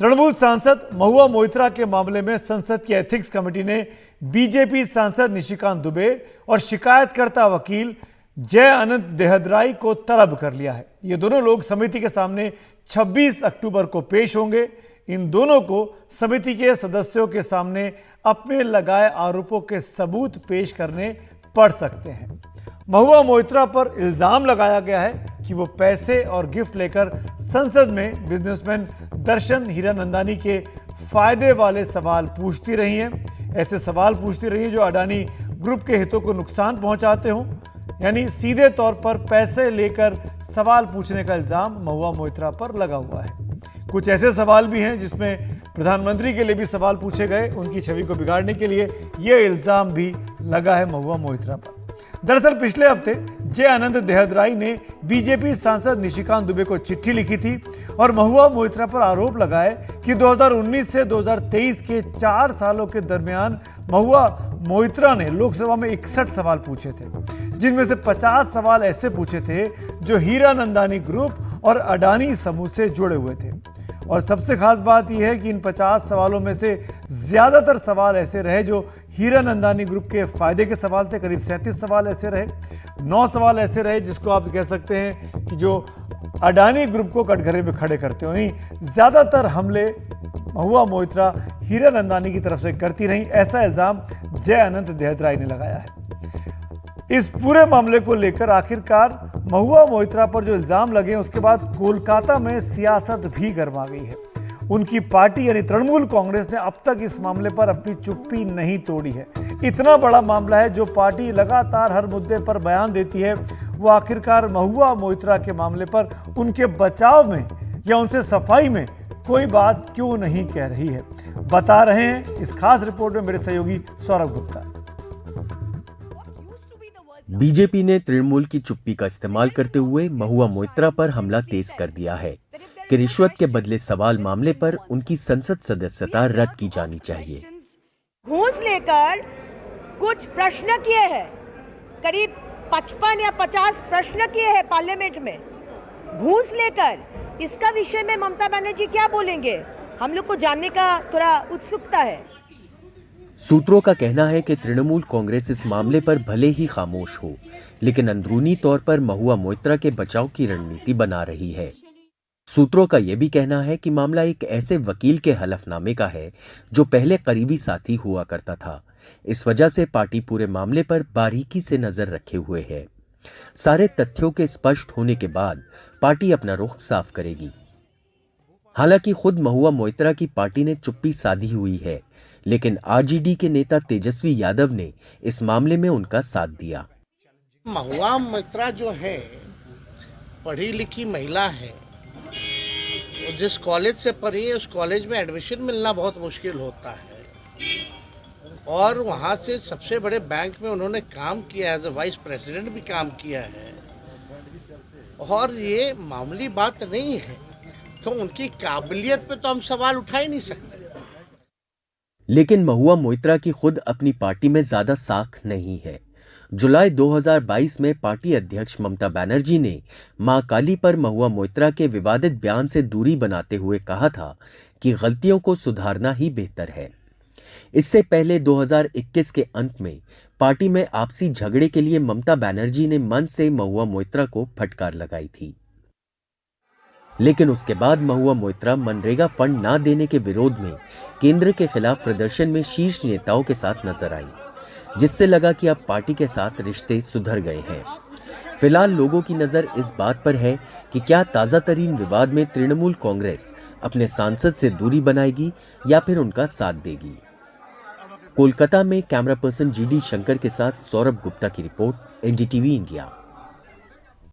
तृणमूल सांसद महुआ मोइत्रा के मामले में संसद की एथिक्स कमेटी ने बीजेपी सांसद निशिकांत दुबे और शिकायतकर्ता वकील जय अनंत देहदराई को तलब कर लिया है। ये दोनों लोग समिति के सामने 26 अक्टूबर को पेश होंगे। इन दोनों को समिति के सदस्यों के सामने अपने लगाए आरोपों के सबूत पेश करने पड़ सकते हैं। महुआ मोइत्रा पर इल्जाम लगाया गया है कि वो पैसे और गिफ्ट लेकर संसद में बिजनेसमैन दर्शन हीरानंदानी के फायदे वाले सवाल पूछती रही हैं। ऐसे सवाल पूछती रही हैं जो अडानी ग्रुप के हितों को नुकसान पहुंचाते हों, यानी सीधे तौर पर पैसे लेकर सवाल पूछने का इल्जाम महुआ मोइत्रा पर लगा हुआ है। कुछ ऐसे सवाल भी हैं जिसमें प्रधानमंत्री के लिए भी सवाल पूछे गए। उनकी छवि को बिगाड़ने के लिए यह इल्जाम भी लगा है महुआ मोइत्रा पर। दरअसल पिछले हफ्ते जय अनंत देहदराई ने बीजेपी सांसद निशिकांत दुबे को चिट्ठी लिखी थी और महुआ मोइत्रा पर आरोप लगाए कि 2019 से 2023 के 4 सालों के दरमियान महुआ मोइत्रा ने लोकसभा में 61 सवाल पूछे थे, जिनमें से 50 सवाल ऐसे पूछे थे जो हीरानंदानी ग्रुप और अडानी समूह से जुड़े हुए थे। और सबसे खास बात यह है कि इन 50 सवालों में से ज्यादातर सवाल ऐसे रहे जो हीरानंदानी ग्रुप के फायदे के सवाल थे। करीब 37 सवाल ऐसे रहे, 9 सवाल ऐसे रहे जिसको आप कह सकते हैं कि जो अडानी ग्रुप को कटघरे में खड़े करते हो। ज्यादातर हमले महुआ मोइत्रा हीरानंदानी की तरफ से करती रही, ऐसा इल्जाम जय अनंत देहदराई ने लगाया है। इस पूरे मामले को लेकर आखिरकार महुआ मोइत्रा पर जो इल्जाम लगे उसके बाद कोलकाता में सियासत भी गर्मा गई है। उनकी पार्टी यानी तृणमूल कांग्रेस ने अब तक इस मामले पर अपनी चुप्पी नहीं तोड़ी है। इतना बड़ा मामला है, जो पार्टी लगातार हर मुद्दे पर बयान देती है, वो आखिरकार महुआ मोइत्रा के मामले पर उनके बचाव में या उनसे सफाई में कोई बात क्यों नहीं कह रही है। बता रहे हैं इस खास रिपोर्ट में मेरे सहयोगी सौरभ गुप्ता। बीजेपी ने तृणमूल की चुप्पी का इस्तेमाल करते हुए महुआ मोइत्रा पर हमला तेज कर दिया है कि रिश्वत के बदले सवाल मामले पर उनकी संसद सदस्यता रद्द की जानी चाहिए। घूस लेकर कुछ प्रश्न किए हैं, करीब 55 या 50 प्रश्न किए हैं पार्लियामेंट में घूस लेकर। इसका विषय में ममता बनर्जी क्या बोलेंगे, हम लोग को जानने का थोड़ा उत्सुकता है। सूत्रों का कहना है कि तृणमूल कांग्रेस इस मामले पर भले ही खामोश हो, लेकिन अंदरूनी तौर पर महुआ मोइत्रा के बचाव की रणनीति बना रही है। सूत्रों का यह भी कहना है कि मामला एक ऐसे वकील के हलफनामे का है जो पहले करीबी साथी हुआ करता था। इस वजह से पार्टी पूरे मामले पर बारीकी से नजर रखे हुए है। सारे तथ्यों के स्पष्ट होने के बाद पार्टी अपना रुख साफ करेगी। हालांकि खुद महुआ मोइत्रा की पार्टी ने चुप्पी साधी हुई है, लेकिन आरजेडी के नेता तेजस्वी यादव ने इस मामले में उनका साथ दिया। महुआ मोइत्रा जो है पढ़ी लिखी महिला है, जिस कॉलेज से पढ़ी है उस कॉलेज में एडमिशन मिलना बहुत मुश्किल होता है और वहाँ से सबसे बड़े बैंक में उन्होंने काम किया, एज ए वाइस प्रेसिडेंट भी काम किया है और ये मामूली बात नहीं है, तो उनकी काबिलियत पे तो हम सवाल उठा ही नहीं सकते। लेकिन महुआ मोइत्रा की खुद अपनी पार्टी में ज्यादा साख नहीं है। जुलाई 2022 में पार्टी अध्यक्ष ममता बनर्जी ने मां काली पर महुआ मोइत्रा के विवादित बयान से दूरी बनाते हुए कहा था कि गलतियों को सुधारना ही बेहतर है। इससे पहले 2021 के अंत में पार्टी में आपसी झगड़े के लिए ममता बनर्जी ने मंच से महुआ मोइत्रा को फटकार लगाई थी, लेकिन उसके बाद महुआ मोइत्रा मनरेगा फंड ना देने के विरोध में केंद्र के खिलाफ प्रदर्शन में शीर्ष नेताओं के साथ नजर आई, जिससे लगा कि अब पार्टी के साथ रिश्ते सुधर गए हैं। फिलहाल लोगों की नजर इस बात पर है कि क्या ताजा तरीन विवाद में तृणमूल कांग्रेस अपने सांसद से दूरी बनाएगी या फिर उनका साथ देगी। कोलकाता में कैमरा पर्सन जीडी शंकर के साथ सौरभ गुप्ता की रिपोर्ट, एनडीटीवी इंडिया।